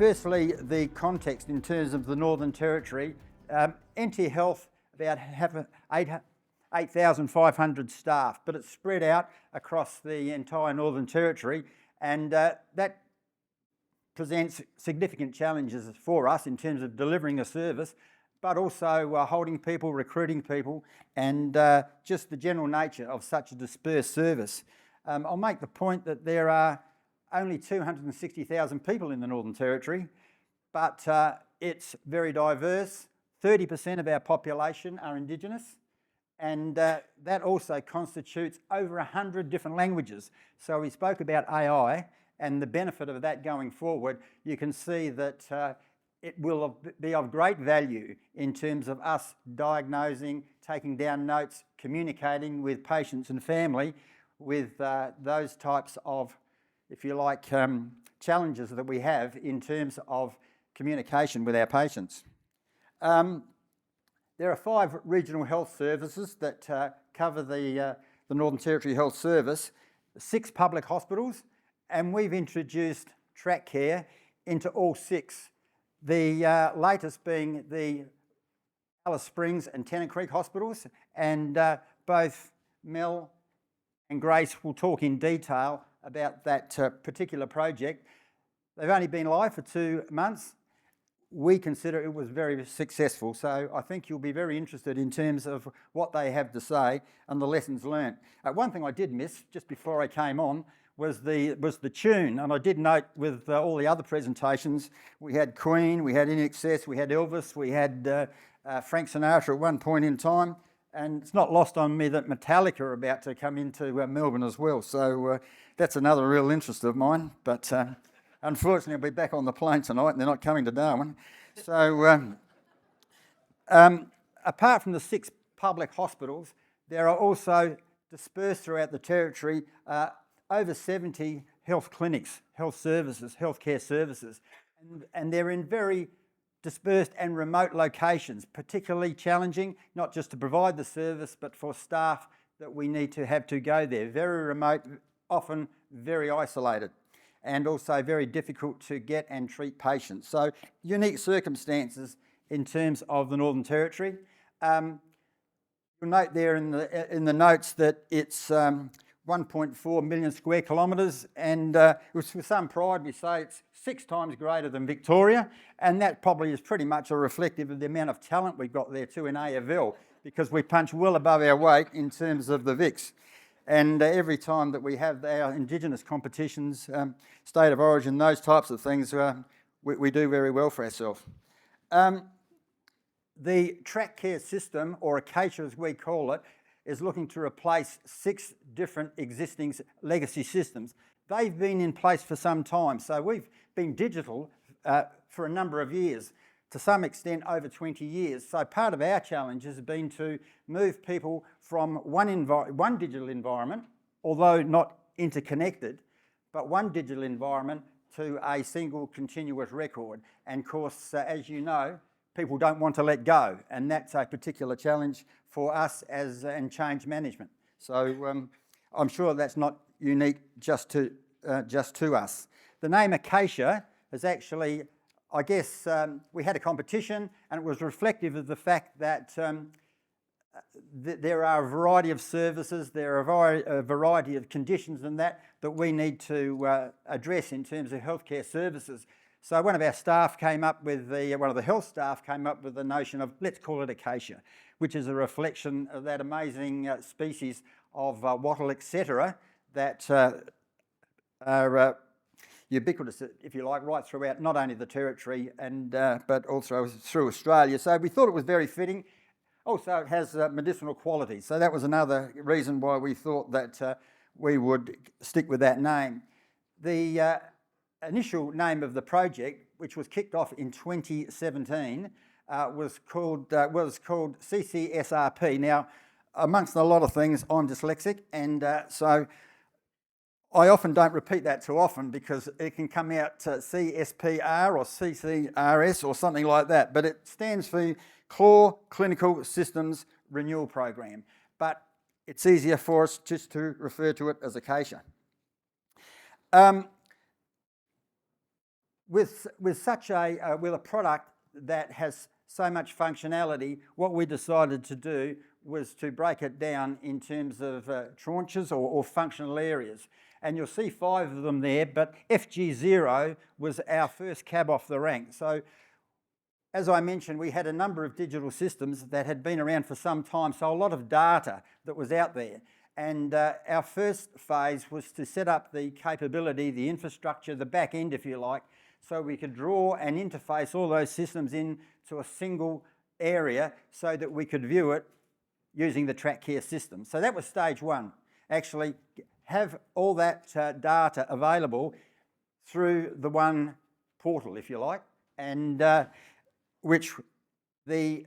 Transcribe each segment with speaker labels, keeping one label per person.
Speaker 1: firstly, the context in terms of the Northern Territory. NT Health about have 8,500 staff, but it's spread out across the entire Northern Territory, and that presents significant challenges for us in terms of delivering a service, but also holding people, recruiting people, and just the general nature of such a dispersed service. I'll make the point that there are only 260,000 people in the Northern Territory, but it's very diverse. 30% of our population are Indigenous, and that also constitutes over 100 different languages. So we spoke about AI and the benefit of that going forward. You can see that it will be of great value in terms of us diagnosing, taking down notes, communicating with patients and family with those types of, if you like, challenges that we have in terms of communication with our patients. There are 5 regional health services that cover the Northern Territory Health Service, 6 public hospitals, and we've introduced track care into all 6. The latest being the Alice Springs and Tennant Creek hospitals, and both Mel and Grace will talk in detail about that particular project. They've only been live for 2 months. We consider it was very successful, so I think you'll be very interested in terms of what they have to say and the lessons learnt. One thing I did miss just before I came on was the tune, and I did note with all the other presentations, we had Queen, we had In Excess, we had Elvis, we had Frank Sinatra at one point in time, and it's not lost on me that Metallica are about to come into Melbourne as well, so that's another real interest of mine, but unfortunately I'll be back on the plane tonight and they're not coming to Darwin. So apart from the 6 public hospitals, there are also dispersed throughout the territory over 70 health clinics, health services, healthcare services, and they're in very dispersed and remote locations, particularly challenging, not just to provide the service, but for staff that we need to have to go there. Very remote, often very isolated, and also very difficult to get and treat patients. So unique circumstances in terms of the Northern Territory. You'll note there in the notes that it's 1.4 million square kilometres, and with some pride we say it's 6 times greater than Victoria, and that probably is pretty much a reflective of the amount of talent we've got there too in AFL, because we punch well above our weight in terms of the Vics. And every time that we have our Indigenous competitions, state of origin, those types of things, we do very well for ourselves. The track care system, or Acacia as we call it, is looking to replace 6 different existing legacy systems. They've been in place for some time, so we've been digital for a number of years, to some extent over 20 years. So part of our challenge has been to move people from one digital environment, although not interconnected, but one digital environment to a single continuous record. And of course, as you know, people don't want to let go, and that's a particular challenge for us and change management. So I'm sure that's not unique just to us. The name Acacia is actually, I guess, we had a competition, and it was reflective of the fact that there are a variety of services, there are a variety of conditions and that we need to address in terms of healthcare services. So one of our staff came up with one of the health staff came up with the notion of, let's call it Acacia, which is a reflection of that amazing species of wattle, etc., that are ubiquitous, if you like, right throughout not only the territory and but also through Australia. So we thought it was very fitting. Also, it has medicinal qualities. So that was another reason why we thought that we would stick with that name. The initial name of the project, which was kicked off in 2017, was called CCSRP. Now, amongst a lot of things, I'm dyslexic, and so I often don't repeat that too often because it can come out CSPR or CCRS or something like that, but it stands for Core Clinical Systems Renewal Program. But it's easier for us just to refer to it as Acacia. with such with a product that has so much functionality, what we decided to do was to break it down in terms of tranches or functional areas. And you'll see 5 of them there, but FG0 was our first cab off the rank. So as I mentioned, we had a number of digital systems that had been around for some time, so a lot of data that was out there. And our first phase was to set up the capability, the infrastructure, the back end, if you like, so we could draw and interface all those systems into a single area so that we could view it using the TrackCare system. So that was stage 1, actually have all that data available through the one portal, if you like, and which the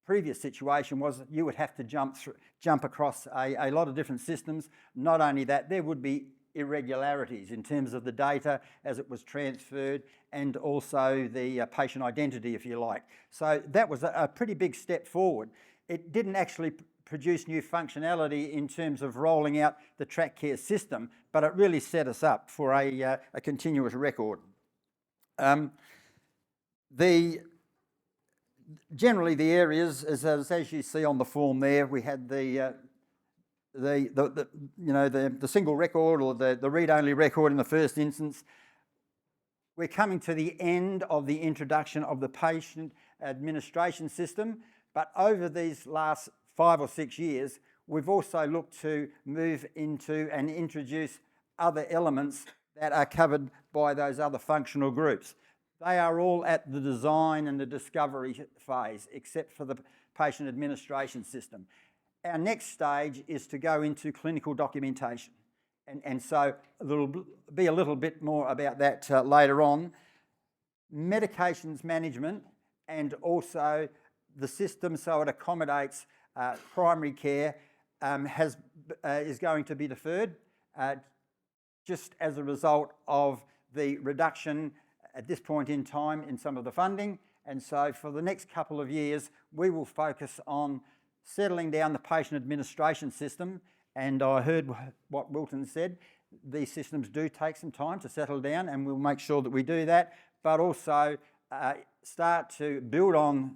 Speaker 1: previous situation was that you would have to jump across a lot of different systems. Not only that, there would be irregularities in terms of the data as it was transferred and also the patient identity, if you like. So that was a pretty big step forward. It didn't actually produce new functionality in terms of rolling out the TrackCare system, but it really set us up for a continuous record. Generally, the areas, as you see on the form there, we had the single record or the read-only record in the first instance. We're coming to the end of the introduction of the patient administration system, but over these last 5 or 6 years, we've also looked to move into and introduce other elements that are covered by those other functional groups. They are all at the design and the discovery phase, except for the patient administration system. Our next stage is to go into clinical documentation. And so there'll be a little bit more about that later on. Medications management and also the system so it accommodates primary care is going to be deferred just as a result of the reduction at this point in time in some of the funding. And so for the next couple of years, we will focus on settling down the patient administration system. And I heard what Wilton said. These systems do take some time to settle down, and we'll make sure that we do that, but also start to build on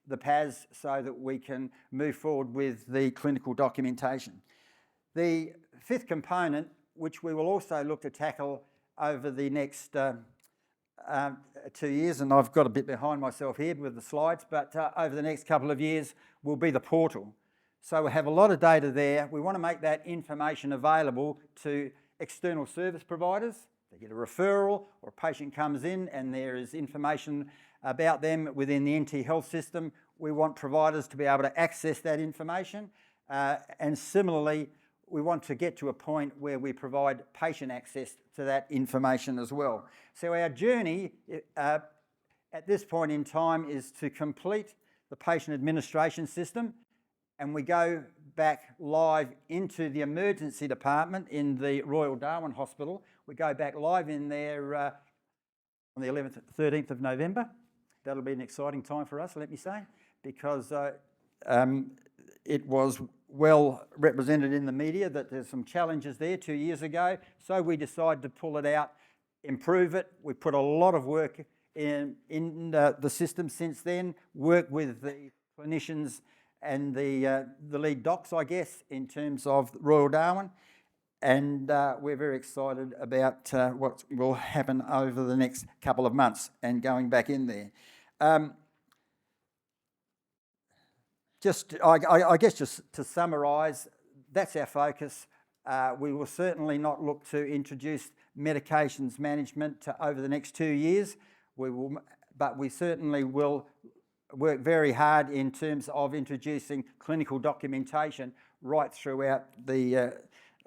Speaker 1: the PAS so that we can move forward with the clinical documentation. The 5th component, which we will also look to tackle over the next 2 years, and I've got a bit behind myself here with the slides, but over the next couple of years will be the portal. So we have a lot of data there. We want to make that information available to external service providers. They get a referral or a patient comes in and there is information about them within the NT health system. We want providers to be able to access that information. And similarly, we want to get to a point where we provide patient access to that information as well. So our journey at this point in time is to complete the patient administration system, and we go back live into the emergency department in the Royal Darwin Hospital. We go back live in there on the 11th, 13th of November. That'll be an exciting time for us, let me say, because it was well represented in the media that there's some challenges there 2 years ago. So we decided to pull it out, improve it. We put a lot of work in the system since then, work with the clinicians and the lead docs, I guess, in terms of Royal Darwin. And we're very excited about what will happen over the next couple of months and going back in there. I guess just to summarise, that's our focus. We will certainly not look to introduce medications management over the next 2 years. But we certainly will work very hard in terms of introducing clinical documentation right throughout the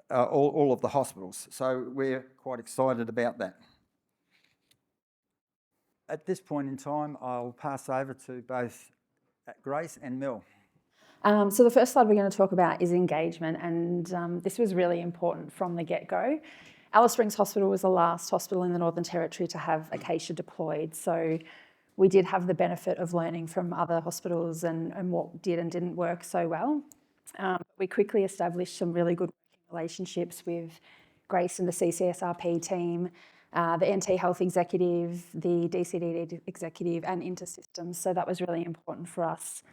Speaker 1: all of the hospitals. So we're quite excited about that. At this point in time, I'll pass over to both Grace and Mel.
Speaker 2: So the first slide we're going to talk about is engagement, and this was really important from the get-go. Alice Springs Hospital was the last hospital in the Northern Territory to have Acacia deployed, so we did have the benefit of learning from other hospitals and what did and didn't work so well. We quickly established some really good relationships with Grace and the CCSRP team. the NT Health executive, the DCD executive, and InterSystems. So that was really important for us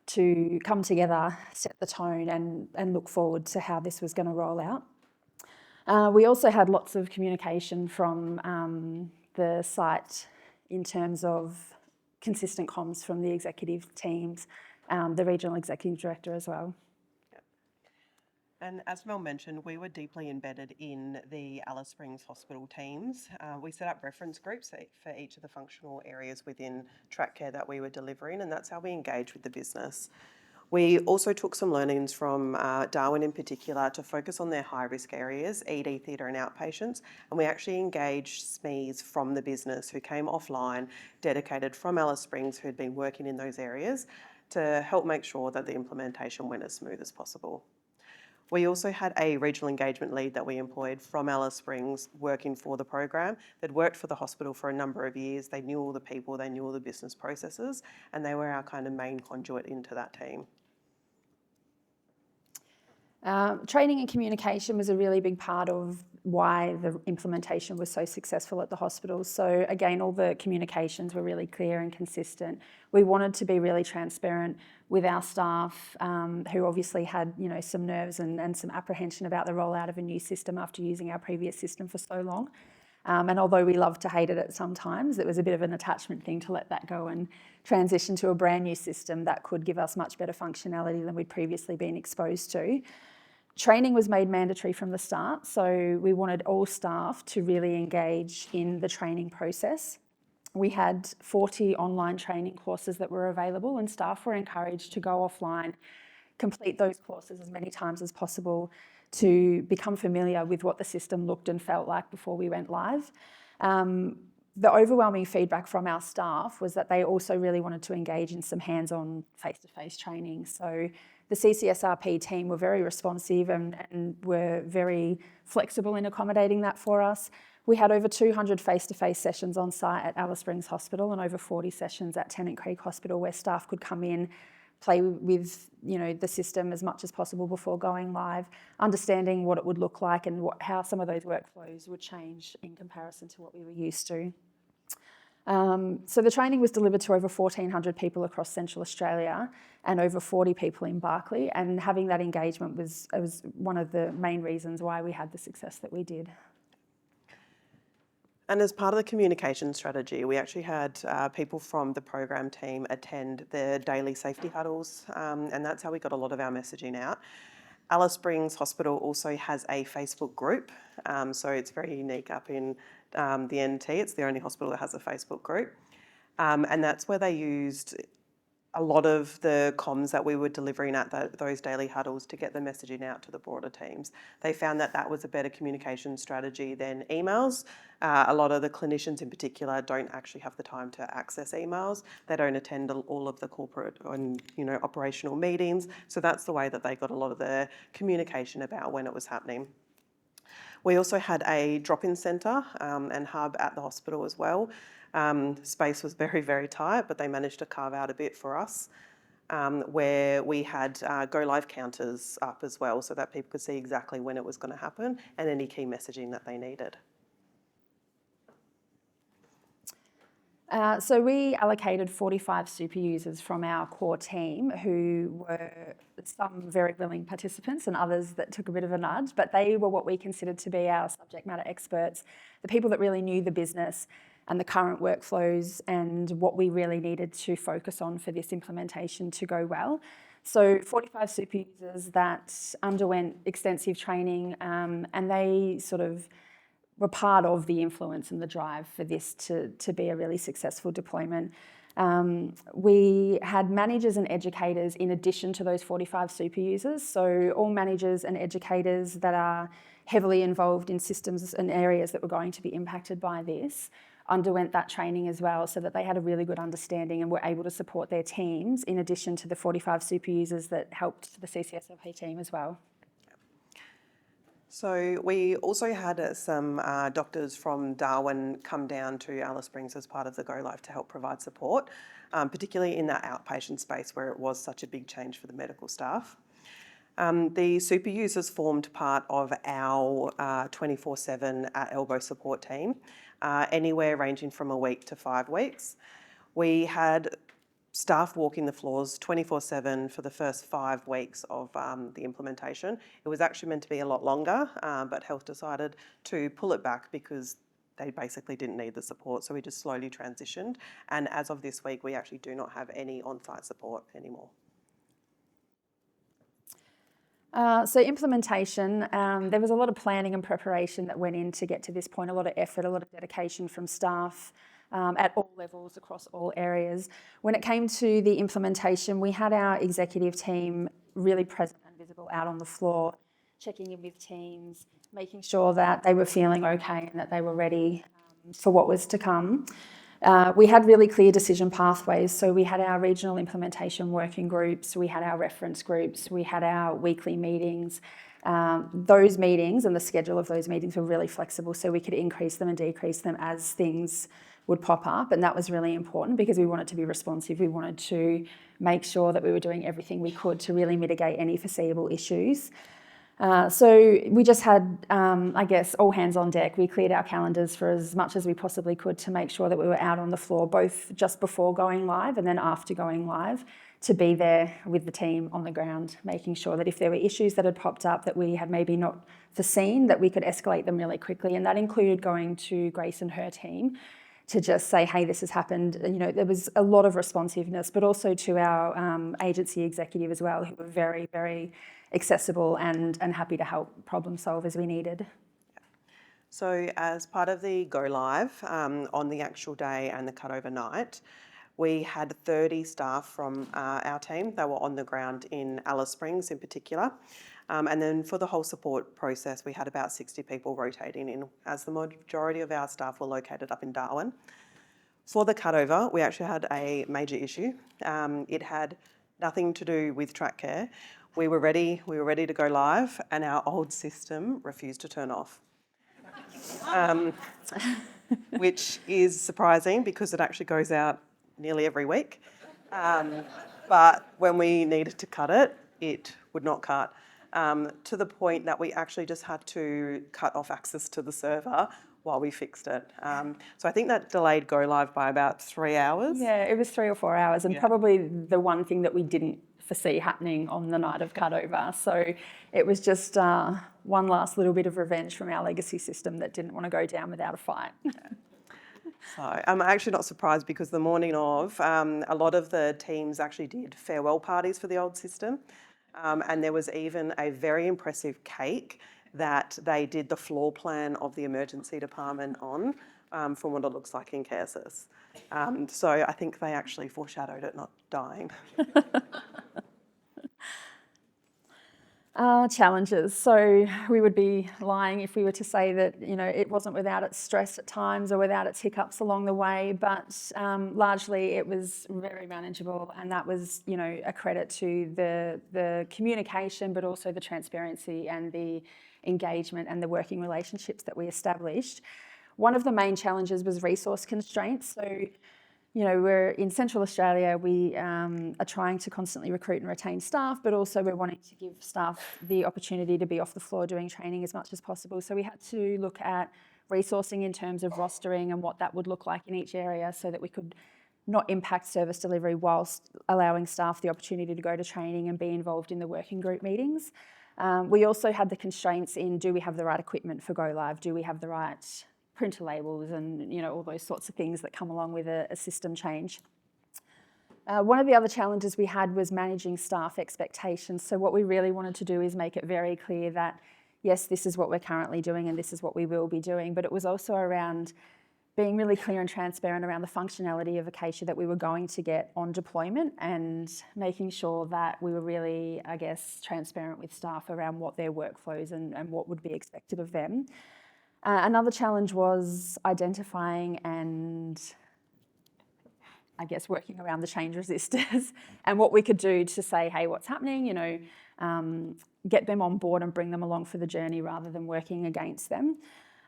Speaker 2: to come together, set the tone, and look forward to how this was going to roll out. We also had lots of communication from the site in terms of consistent comms from the executive teams, the regional executive director as well.
Speaker 3: And as Mel mentioned, we were deeply embedded in the Alice Springs Hospital teams. We set up reference groups for each of the functional areas within track care that we were delivering, and that's how we engage with the business. We also took some learnings from Darwin in particular to focus on their high-risk areas, ED, theatre and outpatients, and we actually engaged SMEs from the business who came offline, dedicated from Alice Springs, who had been working in those areas to help make sure that the implementation went as smooth as possible. We also had a regional engagement lead that we employed from Alice Springs working for the program. They'd worked for the hospital for a number of years. They knew all the people, they knew all the business processes, and they were our kind of main conduit into that team.
Speaker 2: Training and communication was a really big part of why the implementation was so successful at the hospital. So again, all the communications were really clear and consistent. We wanted to be really transparent with our staff, who obviously had, some nerves and some apprehension about the rollout of a new system after using our previous system for so long. And although we love to hate it at some times, it was a bit of an attachment thing to let that go and transition to a brand new system that could give us much better functionality than we'd previously been exposed to. Training was made mandatory from the start, so we wanted all staff to really engage in the training process. We had 40 online training courses that were available, and staff were encouraged to go offline, complete those courses as many times as possible to become familiar with what the system looked and felt like before we went live. The overwhelming feedback from our staff was that they also really wanted to engage in some hands-on face-to-face training. So the CCSRP team were very responsive and were very flexible in accommodating that for us. We had over 200 face-to-face sessions on site at Alice Springs Hospital and over 40 sessions at Tennant Creek Hospital where staff could come in, play with the system as much as possible before going live, understanding what it would look like and how some of those workflows would change in comparison to what we were used to. So the training was delivered to over 1,400 people across Central Australia and over 40 people in Barclay, and having that engagement was one of the main reasons why we had the success that we did.
Speaker 3: And as part of the communication strategy, we actually had people from the program team attend the daily safety huddles, and that's how we got a lot of our messaging out. Alice Springs Hospital also has a Facebook group, so it's very unique up in the NT. It's the only hospital that has a Facebook group, and that's where they used a lot of the comms that we were delivering at those daily huddles to get the messaging out to the broader teams. They found that that was a better communication strategy than emails. A lot of the clinicians in particular don't actually have the time to access emails. They don't attend all of the corporate and operational meetings. So that's the way that they got a lot of the communication about when it was happening. We also had a drop-in centre and hub at the hospital as well. Space was very, very tight, but they managed to carve out a bit for us where we had go live counters up as well so that people could see exactly when it was going to happen and any key messaging that they needed.
Speaker 2: So we allocated 45 super users from our core team who were some very willing participants and others that took a bit of a nudge, but they were what we considered to be our subject matter experts, the people that really knew the business and the current workflows and what we really needed to focus on for this implementation to go well. So 45 super users that underwent extensive training and they sort of were part of the influence and the drive for this to be a really successful deployment. We had managers and educators in addition to those 45 super users. So all managers and educators that are heavily involved in systems and areas that were going to be impacted by this underwent that training as well so that they had a really good understanding and were able to support their teams in addition to the 45 super users that helped the CCSRP team as well.
Speaker 3: So we also had some doctors from Darwin come down to Alice Springs as part of the Go Live to help provide support, particularly in that outpatient space where it was such a big change for the medical staff. The super users formed part of our 24/7 at elbow support team. anywhere ranging from a week to 5 weeks. We had staff walking the floors 24/7 for the first 5 weeks of the implementation. It was actually meant to be a lot longer, but health decided to pull it back because they basically didn't need the support, so we just slowly transitioned. And as of this week, we actually do not have any on-site support anymore.
Speaker 2: So implementation, there was a lot of planning and preparation that went in to get to this point, a lot of effort, a lot of dedication from staff at all levels, across all areas. When it came to the implementation, we had our executive team really present and visible out on the floor, checking in with teams, making sure that they were feeling okay and that they were ready for what was to come. We had really clear decision pathways. So we had our regional implementation working groups, we had our reference groups, we had our weekly meetings. Those meetings and the schedule of those meetings were really flexible, so we could increase them and decrease them as things would pop up, and that was really important because we wanted to be responsive. We wanted to make sure that we were doing everything we could to really mitigate any foreseeable issues. So we just had, I guess, all hands on deck. We cleared our calendars for as much as we possibly could to make sure that we were out on the floor, both just before going live and then after going live, to be there with the team on the ground, making sure that if there were issues that had popped up that we had maybe not foreseen, that we could escalate them really quickly. And that included going to Grace and her team to just say, hey, this has happened. You know, there was a lot of responsiveness, but also to our agency executive as well, who were very, very accessible and happy to help problem solve as we needed.
Speaker 3: So as part of the go live on the actual day and the cutover night, we had 30 staff from our team. They were on the ground in Alice Springs in particular. And then for the whole support process, we had about 60 people rotating in, as the majority of our staff were located up in Darwin. For the cutover, we actually had a major issue. It had nothing to do with track care. We were ready to go live, and our old system refused to turn off. Which is surprising because it actually goes out nearly every week. But when we needed to cut it, it would not cut. To the point that we actually just had to cut off access to the server while we fixed it. So I think that delayed go live by about 3 hours.
Speaker 2: Yeah, it was 3 or 4 hours, and probably the one thing that we didn't foresee happening on the night of cutover. So it was just one last little bit of revenge from our legacy system that didn't want to go down without a fight.
Speaker 3: So I'm actually not surprised because the morning of, a lot of the teams actually did farewell parties for the old system. And there was even a very impressive cake that they did the floor plan of the emergency department on, from what it looks like in Kansas. So I think they actually foreshadowed it not dying.
Speaker 2: Challenges. So we would be lying if we were to say that, you know, it wasn't without its stress at times or without its hiccups along the way, but largely it was very manageable, and that was, you know, a credit to the communication, but also the transparency and the engagement and the working relationships that we established. One of the main challenges was resource constraints. So, you know, we're in Central Australia, we are trying to constantly recruit and retain staff, but also we're wanting to give staff the opportunity to be off the floor doing training as much as possible. So we had to look at resourcing in terms of rostering and what that would look like in each area so that we could not impact service delivery whilst allowing staff the opportunity to go to training and be involved in the working group meetings. We also had the constraints in, do we have the right equipment for go live? Do we have the right printer labels and, you know, all those sorts of things that come along with a system change. One of the other challenges we had was managing staff expectations. So what we really wanted to do is make it very clear that, yes, this is what we're currently doing and this is what we will be doing, but it was also around being really clear and transparent around the functionality of Acacia that we were going to get on deployment, and making sure that we were really, I guess, transparent with staff around what their workflows and what would be expected of them. Another challenge was identifying and, I guess, working around the change resistors and what we could do to say, hey, what's happening, you know, get them on board and bring them along for the journey rather than working against them.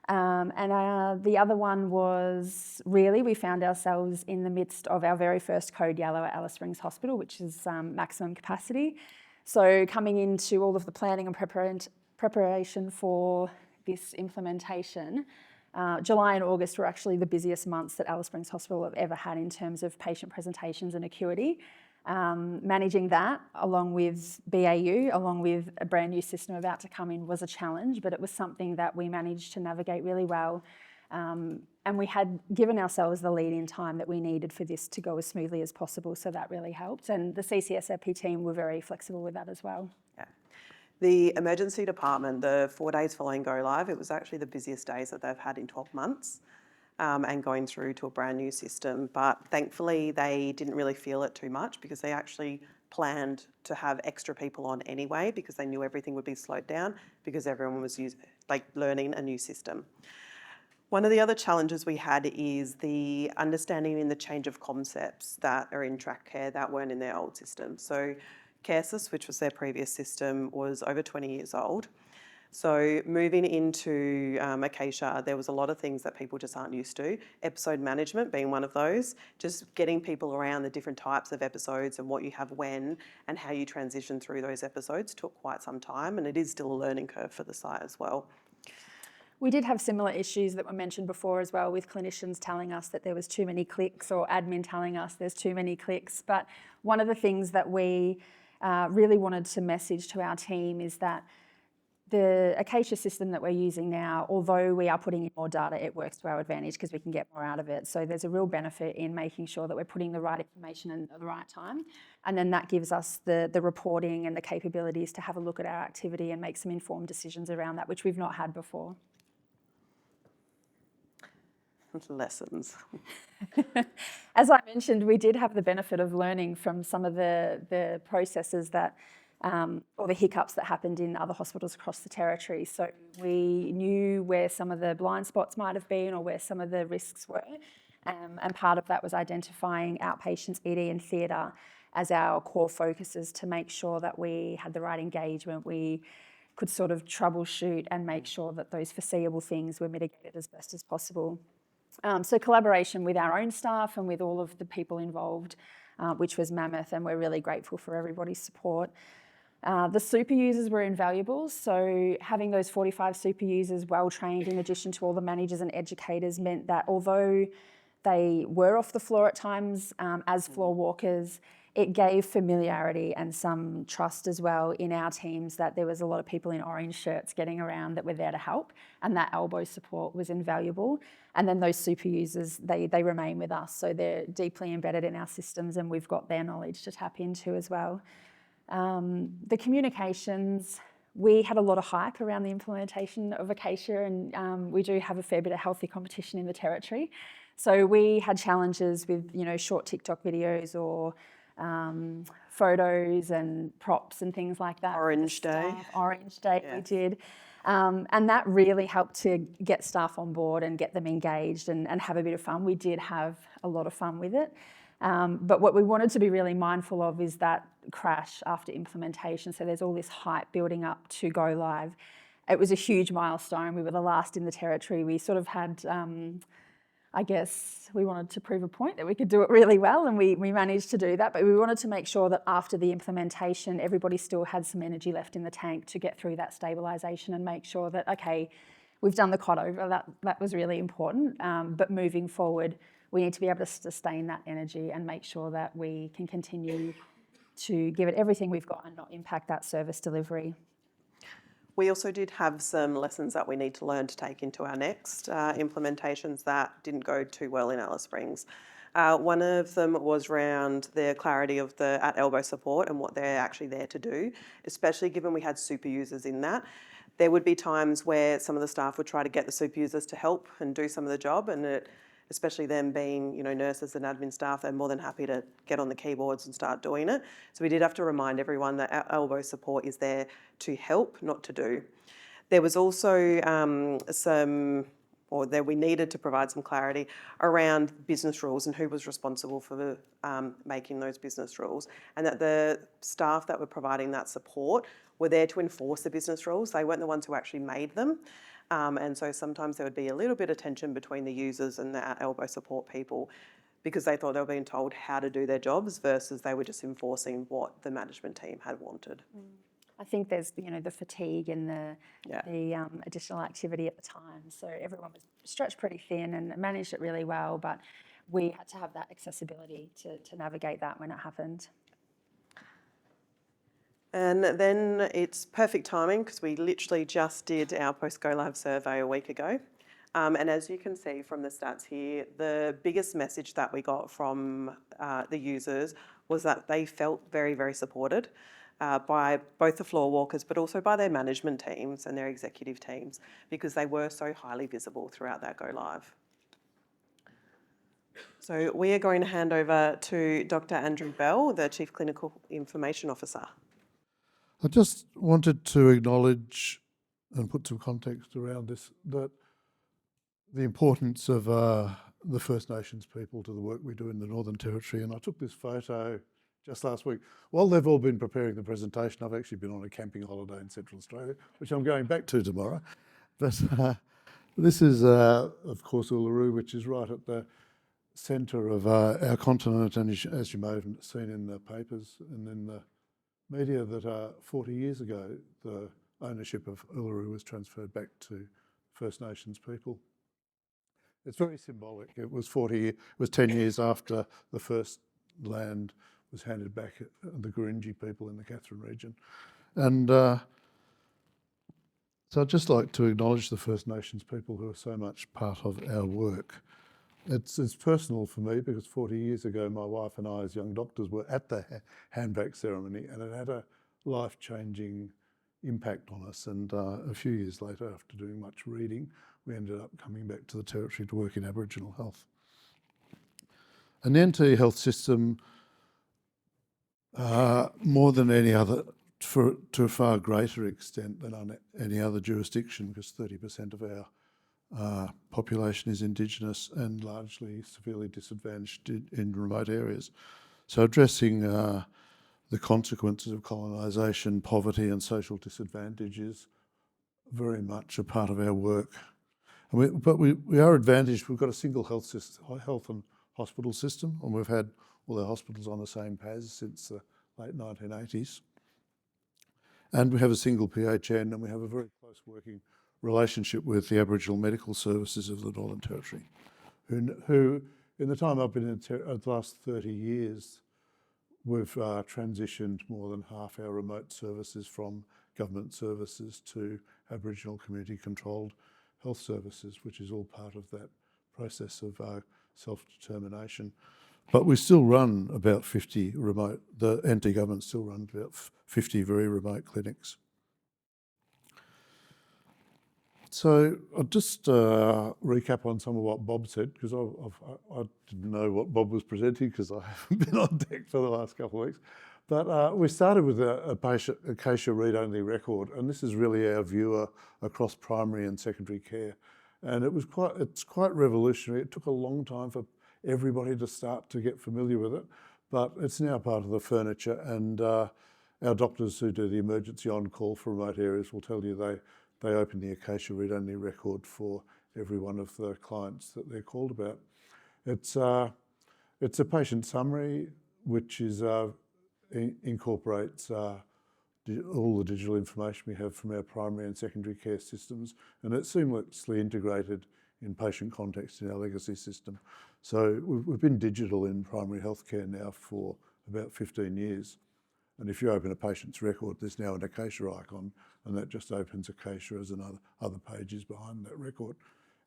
Speaker 2: The other one was really, we found ourselves in the midst of our very first code yellow at Alice Springs Hospital, which is maximum capacity. So coming into all of the planning and preparation for this implementation, July and August were actually the busiest months that Alice Springs Hospital have ever had in terms of patient presentations and acuity. Managing that along with BAU, along with a brand new system about to come in, was a challenge, but it was something that we managed to navigate really well. And we had given ourselves the lead in time that we needed for this to go as smoothly as possible, so that really helped. And the CCSRP team were very flexible with that as well.
Speaker 3: Yeah. The emergency department, the 4 days following go live, it was actually the busiest days that they've had in 12 months. And going through to a brand new system. But thankfully, they didn't really feel it too much because they actually planned to have extra people on anyway because they knew everything would be slowed down because everyone was learning a new system. One of the other challenges we had is the understanding in the change of concepts that are in track care that weren't in their old system. So CareSys, which was their previous system, was over 20 years old. So moving into Acacia, there was a lot of things that people just aren't used to. Episode management being one of those, just getting people around the different types of episodes and what you have when and how you transition through those episodes took quite some time, and it is still a learning curve for the site as well.
Speaker 2: We did have similar issues that were mentioned before as well, with clinicians telling us that there was too many clicks or admin telling us there's too many clicks. But one of the things that we really wanted to message to our team is that the Acacia system that we're using now, although we are putting in more data, it works to our advantage because we can get more out of it. So there's a real benefit in making sure that we're putting the right information in at the right time. And then that gives us the reporting and the capabilities to have a look at our activity and make some informed decisions around that, which we've not had before.
Speaker 3: Lessons.
Speaker 2: As I mentioned, we did have the benefit of learning from some of the processes that or the hiccups that happened in other hospitals across the territory. So we knew where some of the blind spots might have been or where some of the risks were. And part of that was identifying outpatients, ED and theatre as our core focuses to make sure that we had the right engagement. We could sort of troubleshoot and make sure that those foreseeable things were mitigated as best as possible. So collaboration with our own staff and with all of the people involved, which was mammoth, and we're really grateful for everybody's support. The super users were invaluable, so having those 45 super users well trained in addition to all the managers and educators meant that although they were off the floor at times as floor walkers, it gave familiarity and some trust as well in our teams that there was a lot of people in orange shirts getting around that were there to help, and that elbow support was invaluable. And then those super users, they remain with us, so they're deeply embedded in our systems and we've got their knowledge to tap into as well. The communications, we had a lot of hype around the implementation of Acacia, and we do have a fair bit of healthy competition in the territory. So we had challenges with, short TikTok videos or photos and props and things like that.
Speaker 3: Orange Day.
Speaker 2: Yeah. We did. And that really helped to get staff on board and get them engaged and have a bit of fun. We did have a lot of fun with it. But what we wanted to be really mindful of is that crash after implementation. So there's all this hype building up to go live. It was a huge milestone. We were the last in the territory. We sort of had, I guess, we wanted to prove a point that we could do it really well, and we managed to do that. But we wanted to make sure that after the implementation, everybody still had some energy left in the tank to get through that stabilisation and make sure that, okay, we've done the cut over. That was really important. But moving forward, we need to be able to sustain that energy and make sure that we can continue to give it everything we've got and not impact that service delivery.
Speaker 3: We also did have some lessons that we need to learn to take into our next implementations that didn't go too well in Alice Springs. One of them was around the clarity of the at-elbow support and what they're actually there to do, especially given we had super users in that. There would be times where some of the staff would try to get the super users to help and do some of the job, and especially them being, nurses and admin staff, they're more than happy to get on the keyboards and start doing it. So we did have to remind everyone that our elbow support is there to help, not to do. There was also we needed to provide some clarity around business rules and who was responsible for making those business rules, and that the staff that were providing that support were there to enforce the business rules. They weren't the ones who actually made them. And so sometimes there would be a little bit of tension between the users and the elbow support people because they thought they were being told how to do their jobs versus they were just enforcing what the management team had wanted.
Speaker 2: I think there's, the fatigue and the
Speaker 3: Yeah.
Speaker 2: additional activity at the time. So everyone was stretched pretty thin and managed it really well, but we had to have that accessibility to navigate that when it happened.
Speaker 3: And then it's perfect timing because we literally just did our post-go live survey a week ago. And as you can see from the stats here, the biggest message that we got from the users was that they felt very, very supported by both the floor walkers, but also by their management teams and their executive teams, because they were so highly visible throughout that go live. So we are going to hand over to Dr. Andrew Bell, the Chief Clinical Information Officer.
Speaker 4: I just wanted to acknowledge and put some context around this, that the importance of the First Nations people to the work we do in the Northern Territory. And I took this photo just last week. While they've all been preparing the presentation, I've actually been on a camping holiday in Central Australia, which I'm going back to tomorrow. But this is, of course, Uluru, which is right at the centre of our continent. And as you may have seen in the papers and in the media, that 40 years ago, the ownership of Uluru was transferred back to First Nations people. It's very symbolic. It was 10 years after the first land was handed back to the Gurindji people in the Katherine region. And so I'd just like to acknowledge the First Nations people who are so much part of our work. It's personal for me because 40 years ago, my wife and I as young doctors were at the handback ceremony, and it had a life-changing impact on us. And a few years later, after doing much reading, we ended up coming back to the Territory to work in Aboriginal health. And the NT health system, more than any other, to a far greater extent than on any other jurisdiction, because 30% of our population is Indigenous and largely severely disadvantaged in remote areas. So addressing the consequences of colonisation, poverty and social disadvantage is very much a part of our work. But we are advantaged. We've got a single health and hospital system, and we've had all our hospitals on the same PAS since the late 1980s. And we have a single PHN, and we have a very close working relationship with the Aboriginal Medical Services of the Northern Territory, who in the time I've been in the last 30 years, we've transitioned more than half our remote services from government services to Aboriginal community-controlled health services, which is all part of that process of self-determination. But we still run about 50 remote, the NT government still runs about 50 very remote clinics. So I'll just recap on some of what Bob said, because I didn't know what Bob was presenting because I haven't been on deck for the last couple of weeks. But we started with a patient acacia read-only record, and this is really our viewer across primary and secondary care. And it's quite revolutionary. It took a long time for everybody to start to get familiar with it, but it's now part of the furniture. And our doctors who do the emergency on-call for remote areas will tell you they open the acacia read-only record for every one of the clients that they're called about. It's a patient summary which is incorporates all the digital information we have from our primary and secondary care systems, and it's seamlessly integrated in patient context in our legacy system. So we've been digital in primary healthcare now for about 15 years. And if you open a patient's record, there's now an acacia icon, and that just opens acacia as other pages behind that record.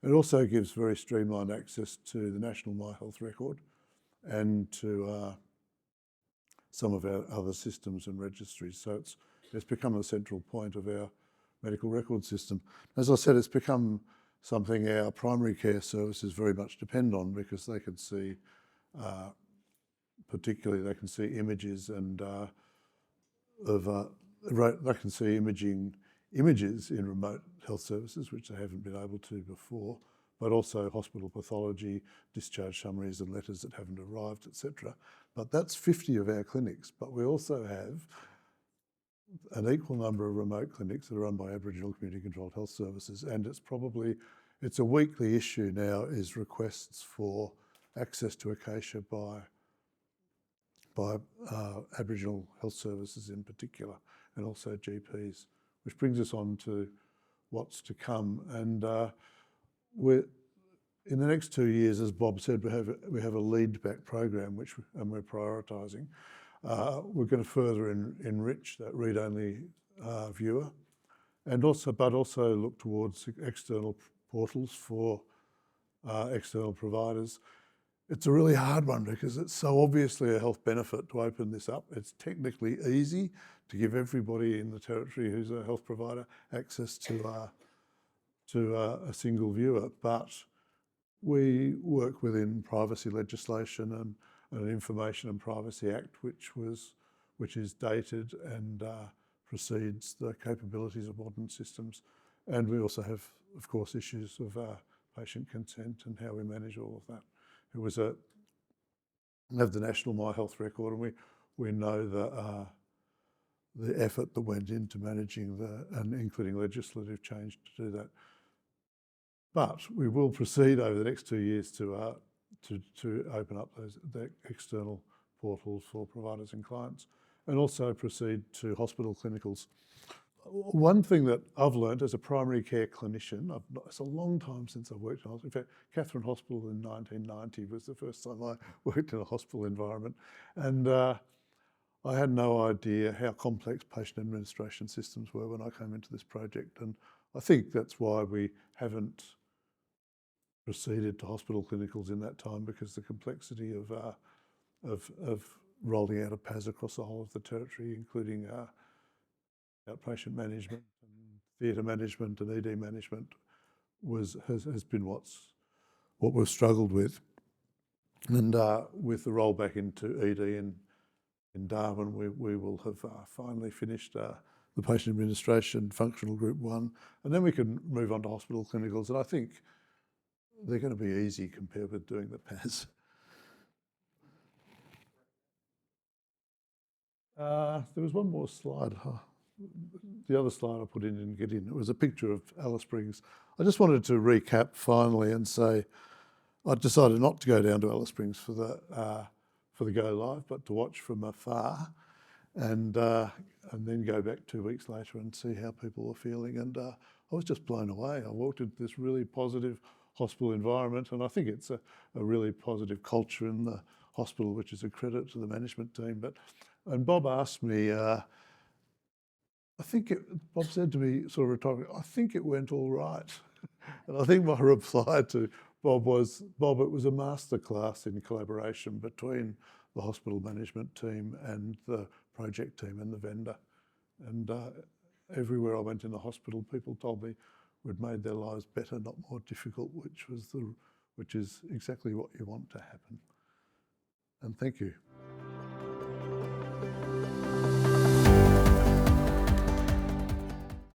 Speaker 4: It also gives very streamlined access to the National My Health record and to some of our other systems and registries. So it's become a central point of our medical record system. As I said, it's become something our primary care services very much depend on, because they can see, particularly they can see images and they can see images in remote health services, which they haven't been able to before, but also hospital pathology, discharge summaries and letters that haven't arrived, etc. But that's 50 of our clinics. But we also have an equal number of remote clinics that are run by Aboriginal community-controlled health services, and it's a weekly issue now, is requests for access to acacia by Aboriginal health services in particular. and also GPs, which brings us on to what's to come. And we're in the next 2 years, as Bob said, we have a lead back program and we're prioritising. We're going to further enrich that read-only viewer, and also look towards external portals for external providers. It's a really hard one because it's so obviously a health benefit to open this up. It's technically easy to give everybody in the territory who's a health provider access to a single viewer, but we work within privacy legislation and an Information and Privacy Act, which is dated and precedes the capabilities of modern systems. And we also have, of course, issues of patient consent and how we manage all of that. We have the National My Health Record, and we know the effort that went into managing and including legislative change to do that. But we will proceed over the next 2 years to open up the external portals for providers and clients, and also proceed to hospital clinicals. One thing that I've learned as a primary care clinician, it's a long time since I've worked in a hospital. In fact, Catherine Hospital in 1990 was the first time I worked in a hospital environment. And I had no idea how complex patient administration systems were when I came into this project. And I think that's why we haven't proceeded to hospital clinicals in that time, because the complexity of rolling out a PAS across the whole of the territory, including outpatient management and theatre management and ED management, has been what we've struggled with. And with the rollback into ED in Darwin, we will have finally finished the patient administration functional group 1, and then we can move on to hospital clinicals. And I think they're going to be easy compared with doing the PAS. There was one more slide. The other slide I put in didn't get in. It was a picture of Alice Springs. I just wanted to recap finally and say I decided not to go down to Alice Springs for the go live, but to watch from afar, and then go back 2 weeks later and see how people were feeling. And I was just blown away. I walked into this really positive hospital environment, and I think it's a really positive culture in the hospital, which is a credit to the management team. And Bob asked me, Bob said to me, sort of rhetorically, I think it went all right. And I think my reply to Bob was, Bob, it was a masterclass in collaboration between the hospital management team and the project team and the vendor. And everywhere I went in the hospital, people told me we'd made their lives better, not more difficult, which is exactly what you want to happen. And thank you.